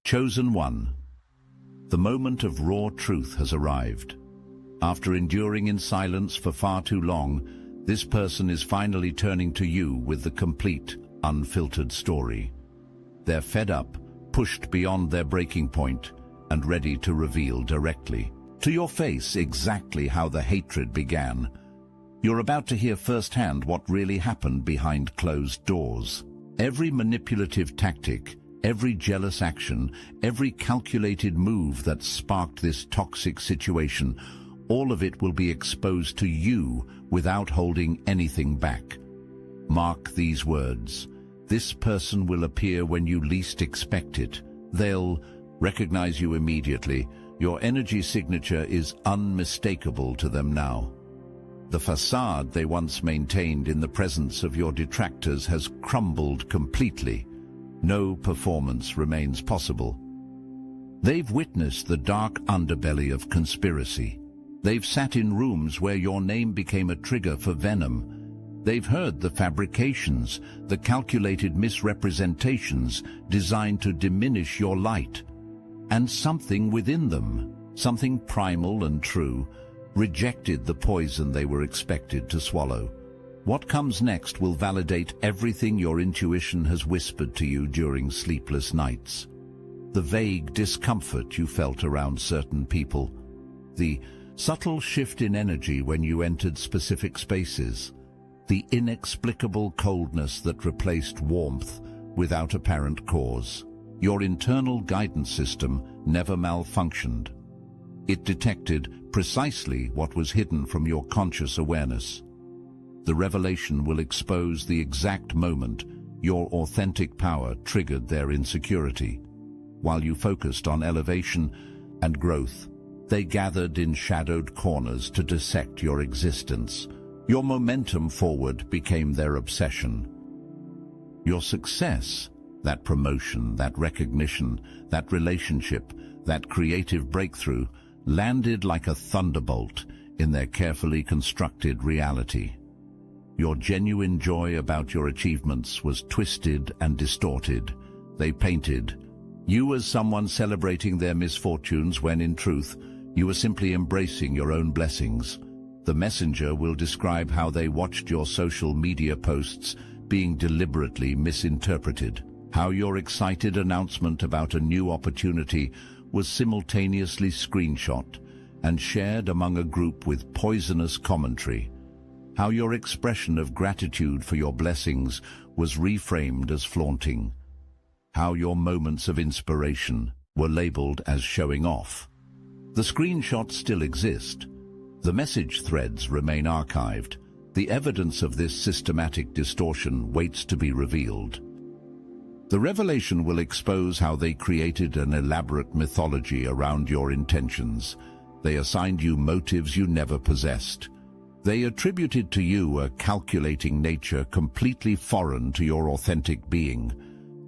Chosen one. The moment of raw truth has arrived. After enduring in silence for far too long, this person is finally turning to you with the complete, unfiltered story. They're fed up, pushed beyond their breaking point, and ready to reveal directly, to your face, exactly how the hatred began. You're about to hear firsthand what really happened behind closed doors. Every manipulative tactic, every jealous action, every calculated move that sparked this toxic situation, all of it will be exposed to you without holding anything back. Mark these words. This person will appear when you least expect it. They'll recognize you immediately. Your energy signature is unmistakable to them now. The facade they once maintained in the presence of your detractors has crumbled completely. No performance remains possible. They've witnessed the dark underbelly of conspiracy. They've sat in rooms where your name became a trigger for venom. They've heard the fabrications, the calculated misrepresentations designed to diminish your light. And something within them, something primal and true, rejected the poison they were expected to swallow. What comes next will validate everything your intuition has whispered to you during sleepless nights. The vague discomfort you felt around certain people, the subtle shift in energy when you entered specific spaces, the inexplicable coldness that replaced warmth without apparent cause. Your internal guidance system never malfunctioned. It detected precisely what was hidden from your conscious awareness. The revelation will expose the exact moment your authentic power triggered their insecurity. While you focused on elevation and growth, they gathered in shadowed corners to dissect your existence. Your momentum forward became their obsession. Your success, that promotion, that recognition, that relationship, that creative breakthrough, landed like a thunderbolt in their carefully constructed reality. Your genuine joy about your achievements was twisted and distorted. They painted you as someone celebrating their misfortunes when, in truth, you were simply embracing your own blessings. The messenger will describe how they watched your social media posts being deliberately misinterpreted, how your excited announcement about a new opportunity was simultaneously screenshot and shared among a group with poisonous commentary, how your expression of gratitude for your blessings was reframed as flaunting, how your moments of inspiration were labeled as showing off. The screenshots still exist. The message threads remain archived. The evidence of this systematic distortion waits to be revealed. The revelation will expose how they created an elaborate mythology around your intentions. They assigned you motives you never possessed. They attributed to you a calculating nature completely foreign to your authentic being.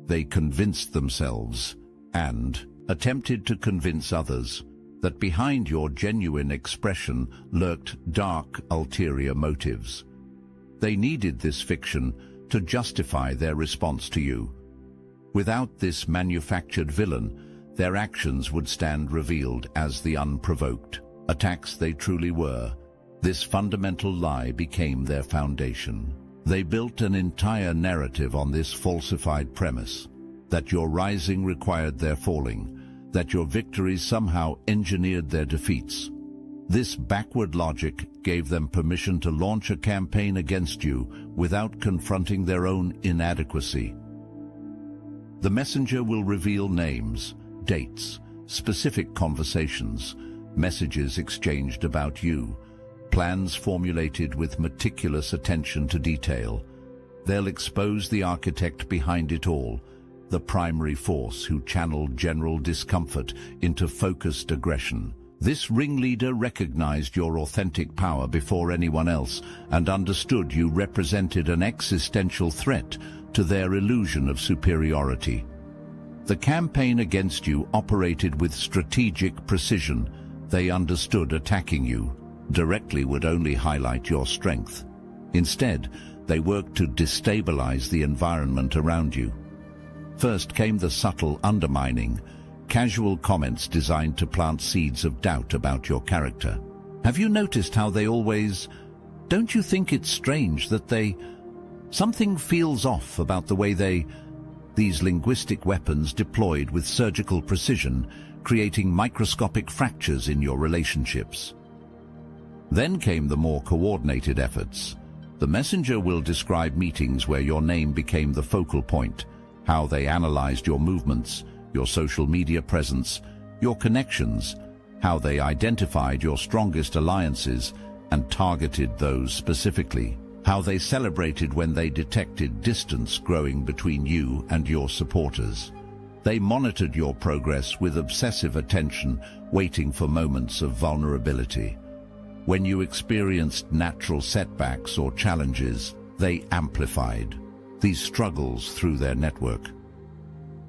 They convinced themselves, and attempted to convince others, that behind your genuine expression lurked dark, ulterior motives. They needed this fiction to justify their response to you. Without this manufactured villain, their actions would stand revealed as the unprovoked attacks they truly were. This fundamental lie became their foundation. They built an entire narrative on this falsified premise, that your rising required their falling, that your victories somehow engineered their defeats. This backward logic gave them permission to launch a campaign against you without confronting their own inadequacy. The messenger will reveal names, dates, specific conversations, messages exchanged about you, plans formulated with meticulous attention to detail. They'll expose the architect behind it all, the primary force who channeled general discomfort into focused aggression. This ringleader recognized your authentic power before anyone else and understood you represented an existential threat to their illusion of superiority. The campaign against you operated with strategic precision. They understood attacking you directly would only highlight your strength. Instead, they worked to destabilize the environment around you. First came the subtle undermining. casual comments designed to plant seeds of doubt about your character. Have you noticed how they always... Don't you think it's strange that something feels off about the way these linguistic weapons deployed with surgical precision, creating microscopic fractures in your relationships? Then came the more coordinated efforts. The messenger will describe meetings where your name became the focal point, how they analyzed your movements, your social media presence, your connections, how they identified your strongest alliances and targeted those specifically, how they celebrated when they detected distance growing between you and your supporters. They monitored your progress with obsessive attention, waiting for moments of vulnerability. When you experienced natural setbacks or challenges, they amplified these struggles through their network.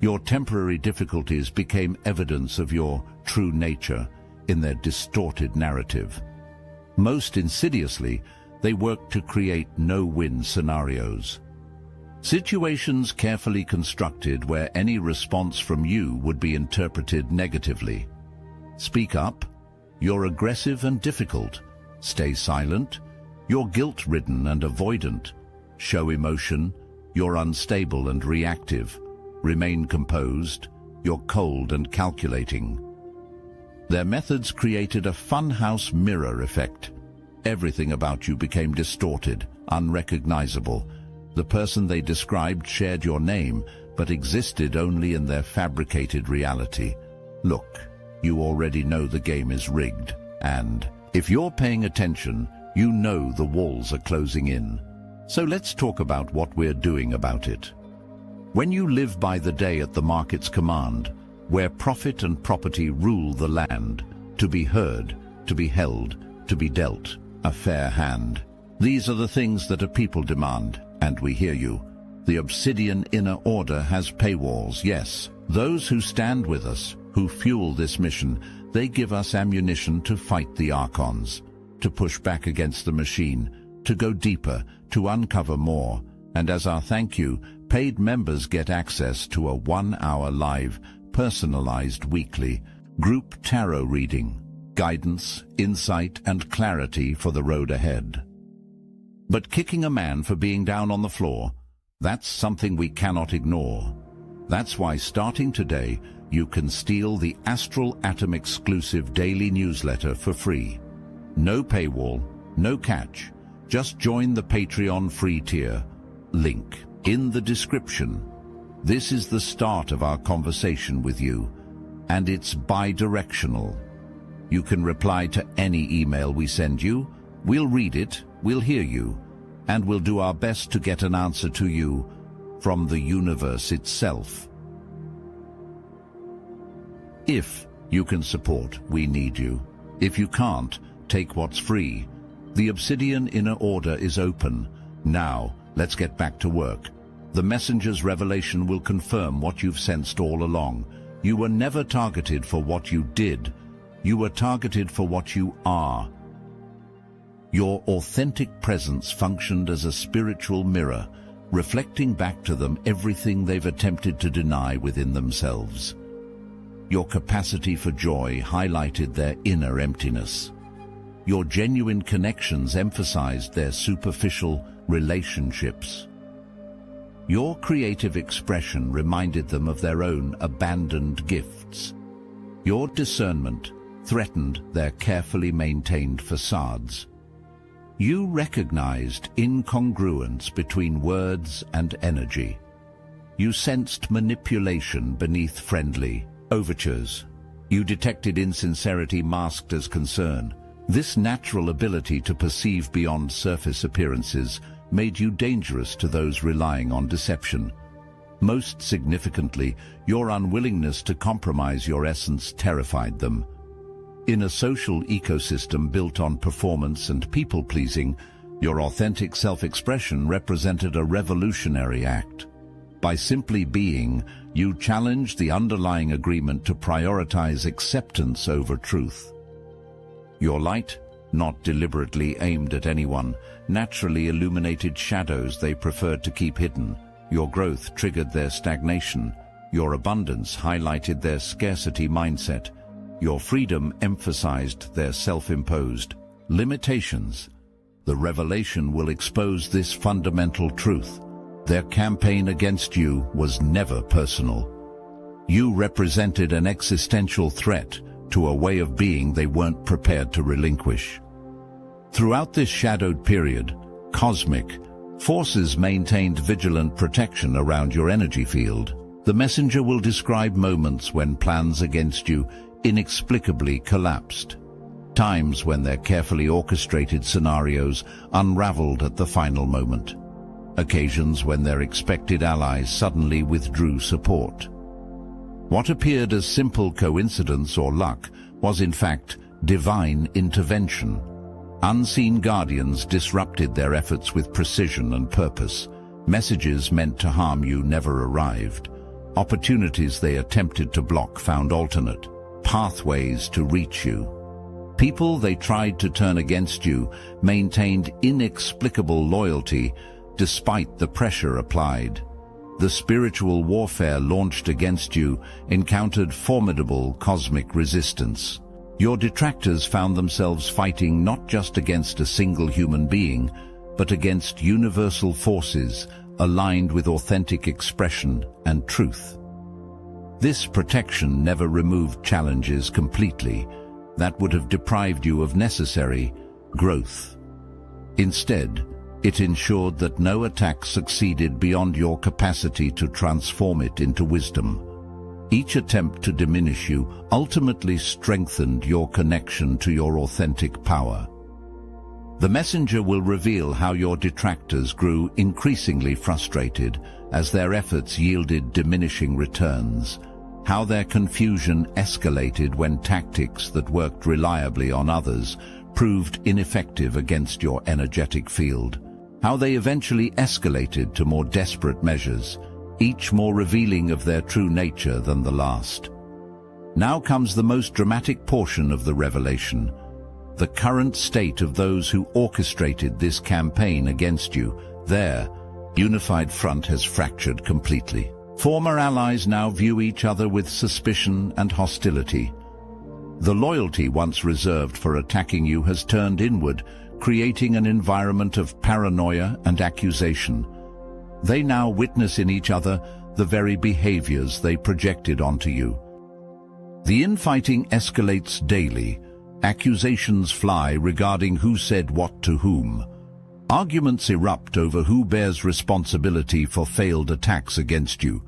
Your temporary difficulties became evidence of your true nature in their distorted narrative. Most insidiously, they worked to create no-win scenarios. Situations carefully constructed where any response from you would be interpreted negatively. Speak up, you're aggressive and difficult. Stay silent, you're guilt-ridden and avoidant. Show emotion, you're unstable and reactive. Remain composed, you're cold and calculating. Their methods created a funhouse mirror effect. Everything about you became distorted, unrecognizable. The person they described shared your name, but existed only in their fabricated reality. Look, you already know the game is rigged, and if you're paying attention, you know the walls are closing in. So let's talk about what we're doing about it. When you live by the day at the market's command, where profit and property rule the land, to be heard, to be held, to be dealt a fair hand. These are the things that a people demand, and we hear you. The Obsidian Inner Order has paywalls, yes. Those who stand with us, who fuel this mission, they give us ammunition to fight the Archons, to push back against the machine, to go deeper, to uncover more. And as our thank you, paid members get access to a 1-hour live, personalized weekly group tarot reading, guidance, insight, and clarity for the road ahead. But kicking a man for being down on the floor, that's something we cannot ignore. That's why starting today, you can steal the Astral Atom exclusive daily newsletter for free. No paywall, no catch. Just join the Patreon free tier. Link in the description. This is the start of our conversation with you, and it's bi-directional. You can reply to any email we send you. We'll read it, we'll hear you, and we'll do our best to get an answer to you from the universe itself. If you can support, we need you. If you can't, take what's free. The Obsidian Inner Order is open. Now, let's get back to work. The messenger's revelation will confirm what you've sensed all along. You were never targeted for what you did. You were targeted for what you are. Your authentic presence functioned as a spiritual mirror, reflecting back to them everything they've attempted to deny within themselves. Your capacity for joy highlighted their inner emptiness. Your genuine connections emphasized their superficial relationships. Your creative expression reminded them of their own abandoned gifts. Your discernment threatened their carefully maintained facades. You recognized incongruence between words and energy. You sensed manipulation beneath friendly overtures. You detected insincerity masked as concern. This natural ability to perceive beyond surface appearances made you dangerous to those relying on deception. Most significantly, your unwillingness to compromise your essence terrified them. In a social ecosystem built on performance and people-pleasing, your authentic self-expression represented a revolutionary act. By simply being, you challenged the underlying agreement to prioritize acceptance over truth. Your light, not deliberately aimed at anyone, naturally illuminated shadows they preferred to keep hidden. Your growth triggered their stagnation. Your abundance highlighted their scarcity mindset. Your freedom emphasized their self-imposed limitations. The revelation will expose this fundamental truth. Their campaign against you was never personal. You represented an existential threat to a way of being they weren't prepared to relinquish. Throughout this shadowed period, cosmic forces maintained vigilant protection around your energy field. The messenger will describe moments when plans against you inexplicably collapsed. Times when their carefully orchestrated scenarios unraveled at the final moment. Occasions when their expected allies suddenly withdrew support. What appeared as simple coincidence or luck was in fact divine intervention. Unseen guardians disrupted their efforts with precision and purpose. Messages meant to harm you never arrived. Opportunities they attempted to block found alternate pathways to reach you. People they tried to turn against you maintained inexplicable loyalty despite the pressure applied. The spiritual warfare launched against you encountered formidable cosmic resistance. Your detractors found themselves fighting not just against a single human being, but against universal forces aligned with authentic expression and truth. This protection never removed challenges completely. That would have deprived you of necessary growth. Instead, it ensured that no attack succeeded beyond your capacity to transform it into wisdom. Each attempt to diminish you ultimately strengthened your connection to your authentic power. The messenger will reveal how your detractors grew increasingly frustrated as their efforts yielded diminishing returns, how their confusion escalated when tactics that worked reliably on others proved ineffective against your energetic field, how they eventually escalated to more desperate measures, each more revealing of their true nature than the last. Now comes the most dramatic portion of the revelation, the current state of those who orchestrated this campaign against you. Their unified front has fractured completely. Former allies now view each other with suspicion and hostility. The loyalty once reserved for attacking you has turned inward, creating an environment of paranoia and accusation. They now witness in each other the very behaviors they projected onto you. The infighting escalates daily. Accusations fly regarding who said what to whom. Arguments erupt over who bears responsibility for failed attacks against you.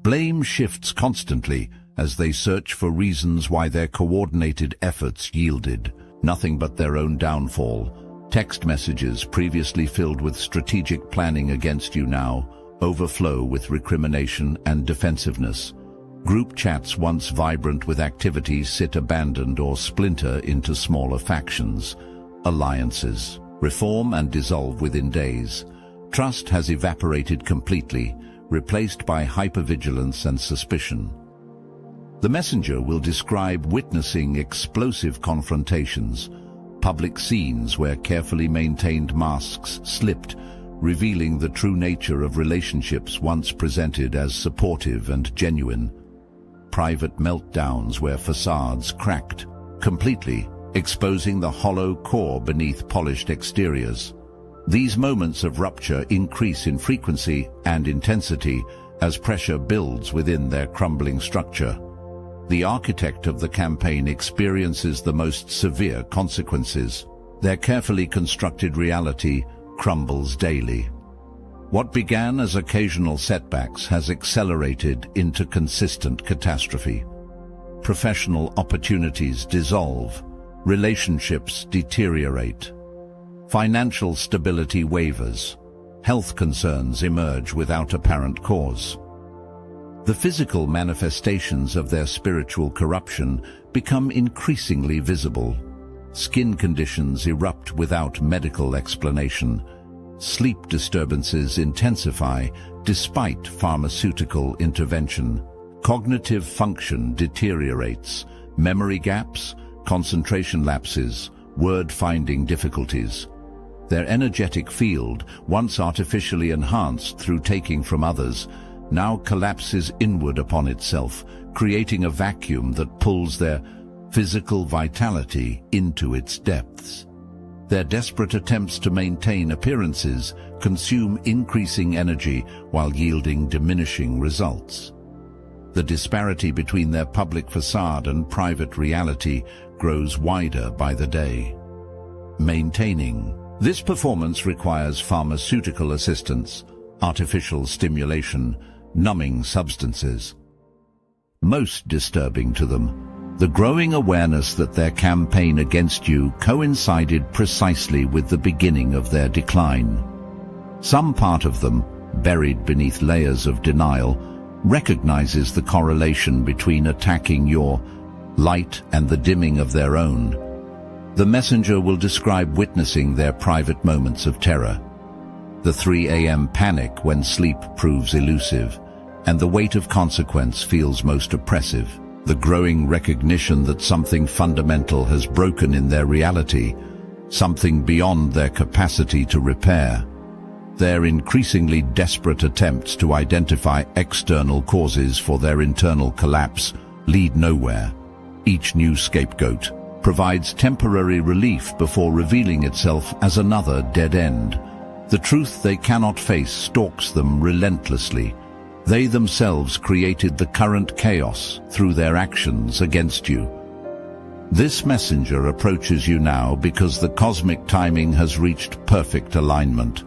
Blame shifts constantly as they search for reasons why their coordinated efforts yielded nothing but their own downfall. Text messages previously filled with strategic planning against you now overflow with recrimination and defensiveness. Group chats once vibrant with activities sit abandoned or splinter into smaller factions. Alliances reform and dissolve within days. Trust has evaporated completely, replaced by hypervigilance and suspicion. The messenger will describe witnessing explosive confrontations, public scenes where carefully maintained masks slipped, revealing the true nature of relationships once presented as supportive and genuine. Private meltdowns where facades cracked completely, exposing the hollow core beneath polished exteriors. These moments of rupture increase in frequency and intensity as pressure builds within their crumbling structure. The architect of the campaign experiences the most severe consequences. Their carefully constructed reality crumbles daily. What began as occasional setbacks has accelerated into consistent catastrophe. Professional opportunities dissolve. Relationships deteriorate. Financial stability wavers. Health concerns emerge without apparent cause. The physical manifestations of their spiritual corruption become increasingly visible. Skin conditions erupt without medical explanation. Sleep disturbances intensify despite pharmaceutical intervention. Cognitive function deteriorates. Memory gaps, concentration lapses, word-finding difficulties. Their energetic field, once artificially enhanced through taking from others, now collapses inward upon itself, creating a vacuum that pulls their physical vitality into its depths. Their desperate attempts to maintain appearances consume increasing energy while yielding diminishing results. The disparity between their public facade and private reality grows wider by the day. Maintaining this performance requires pharmaceutical assistance, artificial stimulation, numbing substances. Most disturbing to them, the growing awareness that their campaign against you coincided precisely with the beginning of their decline. Some part of them, buried beneath layers of denial, recognizes the correlation between attacking your light and the dimming of their own. The messenger will describe witnessing their private moments of terror, the 3 a.m. panic when sleep proves elusive, and the weight of consequence feels most oppressive. The growing recognition that something fundamental has broken in their reality, something beyond their capacity to repair. Their increasingly desperate attempts to identify external causes for their internal collapse lead nowhere. Each new scapegoat provides temporary relief before revealing itself as another dead end. The truth they cannot face stalks them relentlessly. They themselves created the current chaos through their actions against you. This messenger approaches you now because the cosmic timing has reached perfect alignment.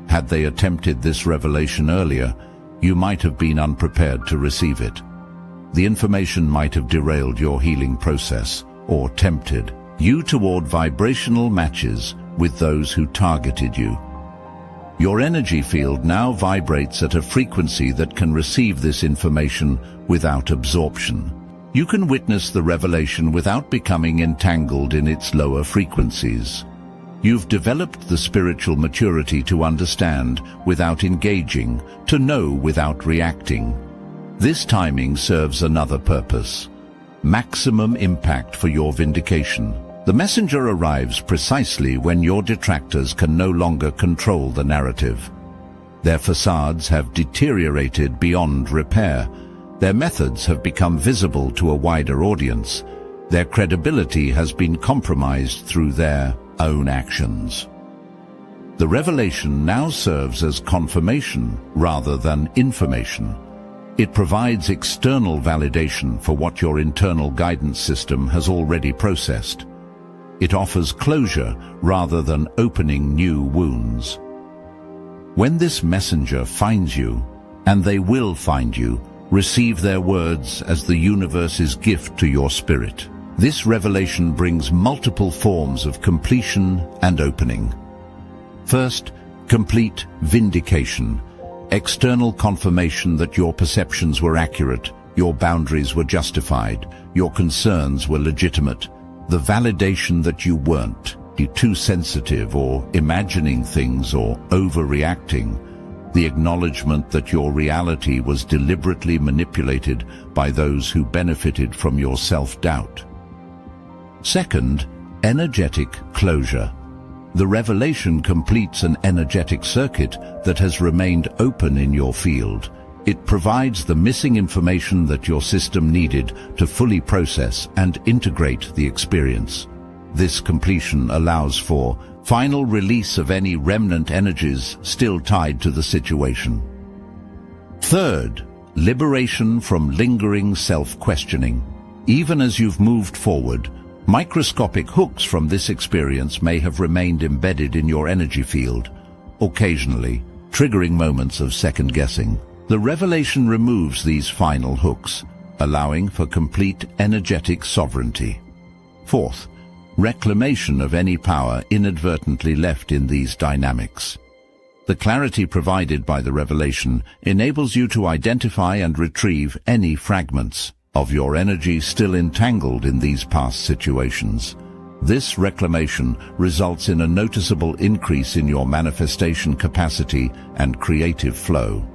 Had they attempted this revelation earlier, you might have been unprepared to receive it. The information might have derailed your healing process or tempted you toward vibrational matches with those who targeted you. Your energy field now vibrates at a frequency that can receive this information without absorption. You can witness the revelation without becoming entangled in its lower frequencies. You've developed the spiritual maturity to understand without engaging, to know without reacting. This timing serves another purpose: maximum impact for your vindication. The messenger arrives precisely when your detractors can no longer control the narrative. Their facades have deteriorated beyond repair. Their methods have become visible to a wider audience. Their credibility has been compromised through their own actions. The revelation now serves as confirmation rather than information. It provides external validation for what your internal guidance system has already processed. It offers closure rather than opening new wounds. When this messenger finds you, and they will find you, receive their words as the universe's gift to your spirit. This revelation brings multiple forms of completion and opening. First, complete vindication. External confirmation that your perceptions were accurate, your boundaries were justified, your concerns were legitimate. The validation that you weren't too sensitive or imagining things or overreacting. The acknowledgement that your reality was deliberately manipulated by those who benefited from your self-doubt. Second, energetic closure. The revelation completes an energetic circuit that has remained open in your field. It provides the missing information that your system needed to fully process and integrate the experience. This completion allows for final release of any remnant energies still tied to the situation. Third, liberation from lingering self-questioning. Even as you've moved forward, microscopic hooks from this experience may have remained embedded in your energy field, occasionally triggering moments of second-guessing. The revelation removes these final hooks, allowing for complete energetic sovereignty. Fourth, reclamation of any power inadvertently left in these dynamics. The clarity provided by the revelation enables you to identify and retrieve any fragments of your energy still entangled in these past situations. This reclamation results in a noticeable increase in your manifestation capacity and creative flow.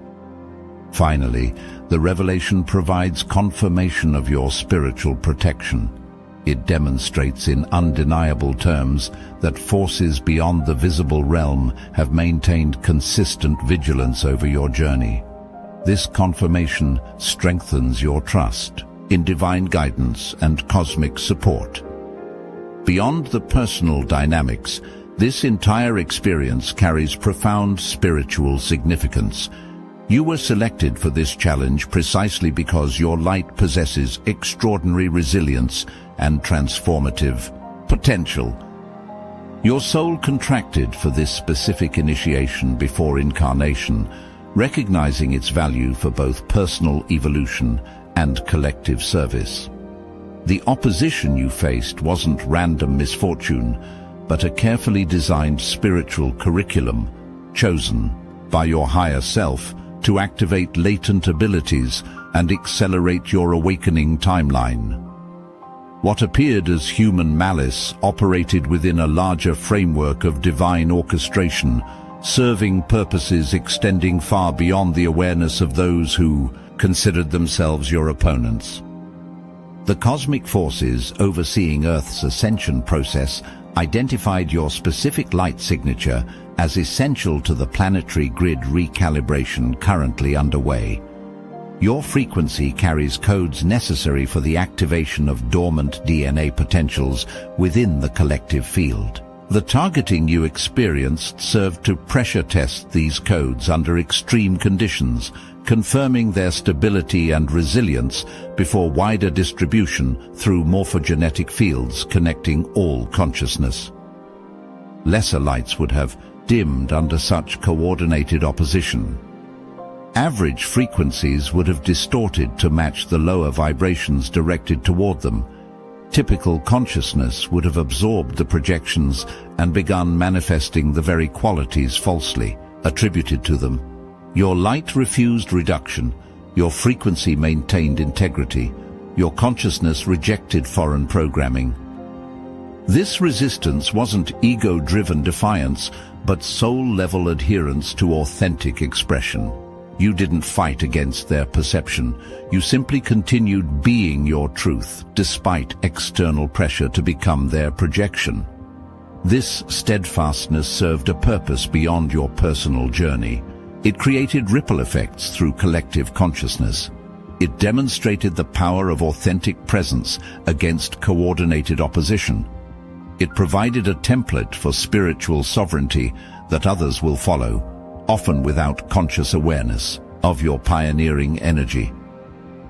Finally, the revelation provides confirmation of your spiritual protection. It demonstrates in undeniable terms that forces beyond the visible realm have maintained consistent vigilance over your journey. This confirmation strengthens your trust in divine guidance and cosmic support. Beyond the personal dynamics, this entire experience carries profound spiritual significance. You were selected for this challenge precisely because your light possesses extraordinary resilience and transformative potential. Your soul contracted for this specific initiation before incarnation, recognizing its value for both personal evolution and collective service. The opposition you faced wasn't random misfortune, but a carefully designed spiritual curriculum chosen by your higher self to activate latent abilities and accelerate your awakening timeline. What appeared as human malice operated within a larger framework of divine orchestration, serving purposes extending far beyond the awareness of those who considered themselves your opponents. The cosmic forces overseeing Earth's ascension process identified your specific light signature as essential to the planetary grid recalibration currently underway. Your frequency carries codes necessary for the activation of dormant DNA potentials within the collective field. The targeting you experienced served to pressure test these codes under extreme conditions, confirming their stability and resilience before wider distribution through morphogenetic fields connecting all consciousness. Lesser lights would have dimmed under such coordinated opposition. Average frequencies would have distorted to match the lower vibrations directed toward them. Typical consciousness would have absorbed the projections and begun manifesting the very qualities falsely attributed to them. Your light refused reduction, your frequency maintained integrity, your consciousness rejected foreign programming. This resistance wasn't ego-driven defiance, but soul-level adherence to authentic expression. You didn't fight against their perception. You simply continued being your truth, despite external pressure to become their projection. This steadfastness served a purpose beyond your personal journey. It created ripple effects through collective consciousness. It demonstrated the power of authentic presence against coordinated opposition. It provided a template for spiritual sovereignty that others will follow, often without conscious awareness of your pioneering energy.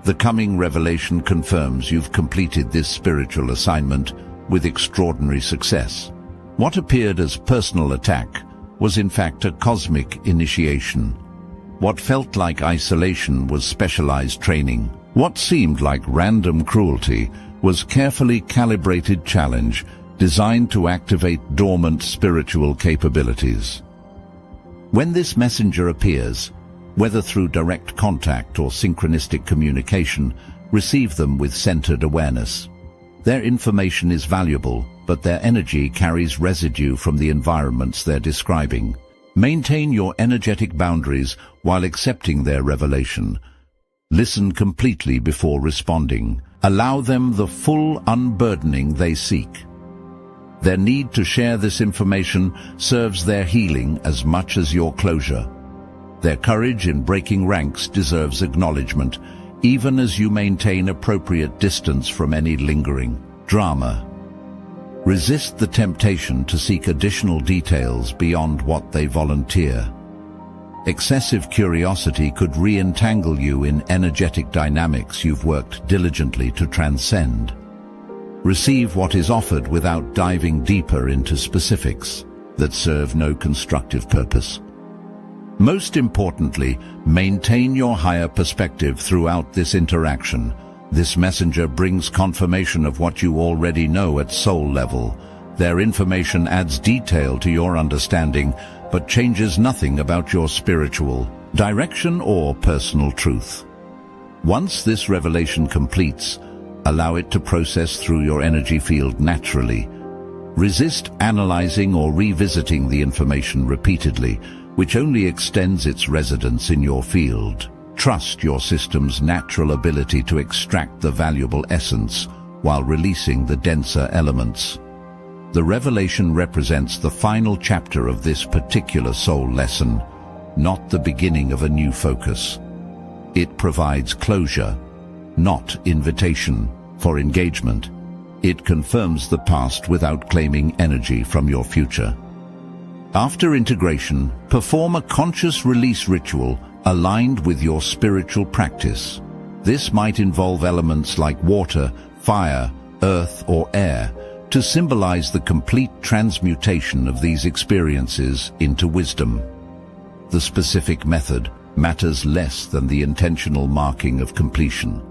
The coming revelation confirms you've completed this spiritual assignment with extraordinary success. What appeared as personal attack was in fact a cosmic initiation. What felt like isolation was specialized training. What seemed like random cruelty was carefully calibrated challenge designed to activate dormant spiritual capabilities. When this messenger appears, whether through direct contact or synchronistic communication, receive them with centered awareness. Their information is valuable, but their energy carries residue from the environments they're describing. Maintain your energetic boundaries while accepting their revelation. Listen completely before responding. Allow them the full unburdening they seek. Their need to share this information serves their healing as much as your closure. Their courage in breaking ranks deserves acknowledgement, even as you maintain appropriate distance from any lingering drama. Resist the temptation to seek additional details beyond what they volunteer. Excessive curiosity could re-entangle you in energetic dynamics you've worked diligently to transcend. Receive what is offered without diving deeper into specifics that serve no constructive purpose. Most importantly, maintain your higher perspective throughout this interaction. This messenger brings confirmation of what you already know at soul level. Their information adds detail to your understanding, but changes nothing about your spiritual direction or personal truth. Once this revelation completes, allow it to process through your energy field naturally. Resist analyzing or revisiting the information repeatedly, which only extends its residence in your field. Trust your system's natural ability to extract the valuable essence while releasing the denser elements. The revelation represents the final chapter of this particular soul lesson, not the beginning of a new focus. It provides closure, not invitation for engagement. It confirms the past without claiming energy from your future. After integration, perform a conscious release ritual aligned with your spiritual practice. This might involve elements like water, fire, earth, or air to symbolize the complete transmutation of these experiences into wisdom. The specific method matters less than the intentional marking of completion.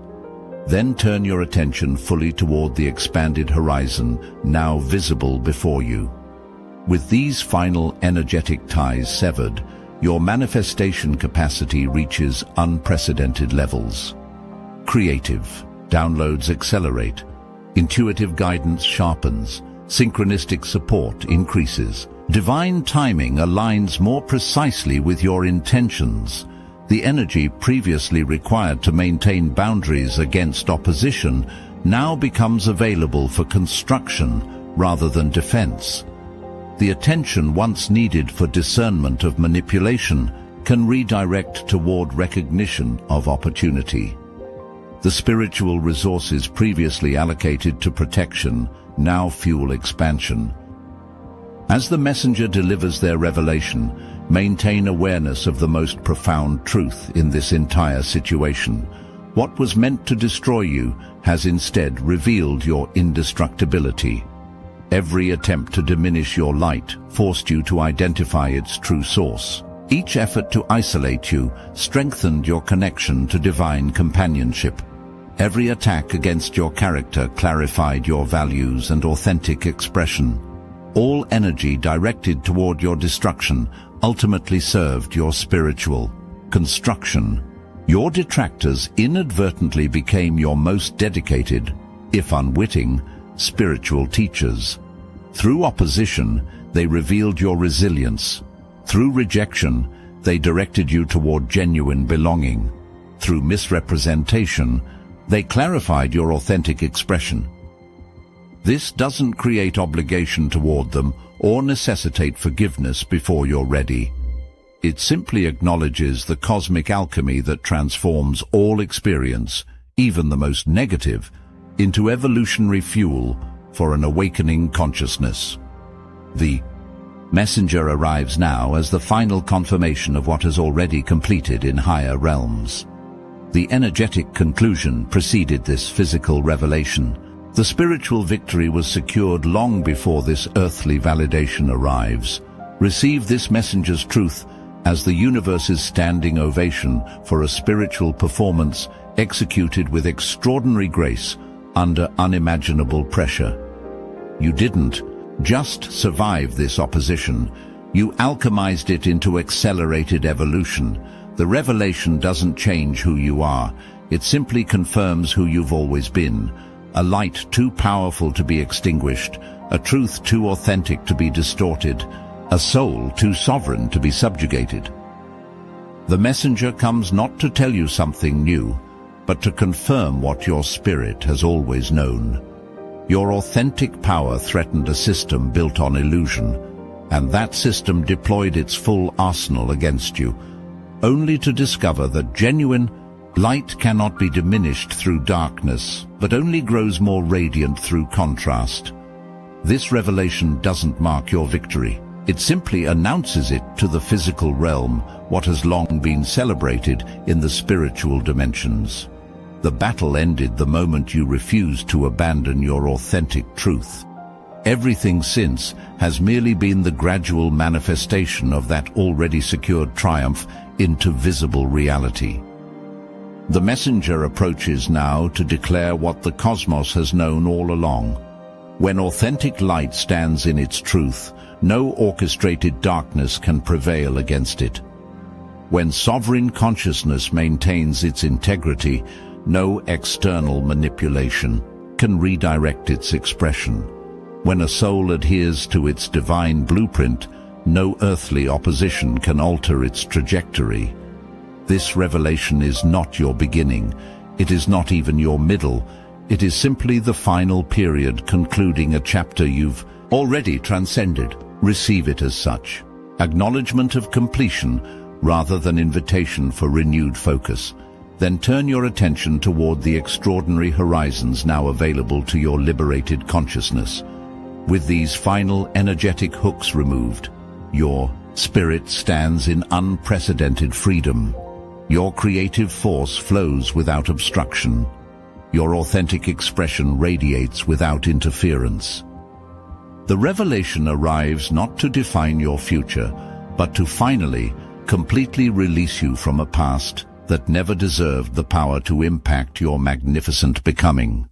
Then turn your attention fully toward the expanded horizon now visible before you. With these final energetic ties severed, your manifestation capacity reaches unprecedented levels. Creative downloads accelerate, intuitive guidance sharpens, synchronistic support increases, divine timing aligns more precisely with your intentions. The energy previously required to maintain boundaries against opposition now becomes available for construction rather than defense. The attention once needed for discernment of manipulation can redirect toward recognition of opportunity. The spiritual resources previously allocated to protection now fuel expansion. As the messenger delivers their revelation, maintain awareness of the most profound truth in this entire situation. What was meant to destroy you has instead revealed your indestructibility. Every attempt to diminish your light forced you to identify its true source. Each effort to isolate you strengthened your connection to divine companionship. Every attack against your character clarified your values and authentic expression. All energy directed toward your destruction ultimately served your spiritual construction. Your detractors inadvertently became your most dedicated, if unwitting, spiritual teachers. Through opposition, they revealed your resilience. Through rejection, they directed you toward genuine belonging. Through misrepresentation, they clarified your authentic expression. This doesn't create obligation toward them or necessitate forgiveness before you're ready. It simply acknowledges the cosmic alchemy that transforms all experience, even the most negative, into evolutionary fuel for an awakening consciousness. The messenger arrives now as the final confirmation of what has already completed in higher realms. The energetic conclusion preceded this physical revelation. The spiritual victory was secured long before this earthly validation arrives. Receive this messenger's truth as the universe's standing ovation for a spiritual performance executed with extraordinary grace under unimaginable pressure. You didn't just survive this opposition, you alchemized it into accelerated evolution. The revelation doesn't change who you are, it simply confirms who you've always been. A light too powerful to be extinguished, a truth too authentic to be distorted, a soul too sovereign to be subjugated. The messenger comes not to tell you something new, but to confirm what your spirit has always known. Your authentic power threatened a system built on illusion, and that system deployed its full arsenal against you, only to discover that genuine light cannot be diminished through darkness, but only grows more radiant through contrast. This revelation doesn't mark your victory. It simply announces it to the physical realm, what has long been celebrated in the spiritual dimensions. The battle ended the moment you refused to abandon your authentic truth. Everything since has merely been the gradual manifestation of that already secured triumph into visible reality. The messenger approaches now to declare what the cosmos has known all along. When authentic light stands in its truth, no orchestrated darkness can prevail against it. When sovereign consciousness maintains its integrity, no external manipulation can redirect its expression. When a soul adheres to its divine blueprint, no earthly opposition can alter its trajectory. This revelation is not your beginning, it is not even your middle, it is simply the final period concluding a chapter you've already transcended. Receive it as such. Acknowledgement of completion rather than invitation for renewed focus. Then turn your attention toward the extraordinary horizons now available to your liberated consciousness. With these final energetic hooks removed, your spirit stands in unprecedented freedom. Your creative force flows without obstruction. Your authentic expression radiates without interference. The revelation arrives not to define your future, but to finally, completely release you from a past that never deserved the power to impact your magnificent becoming.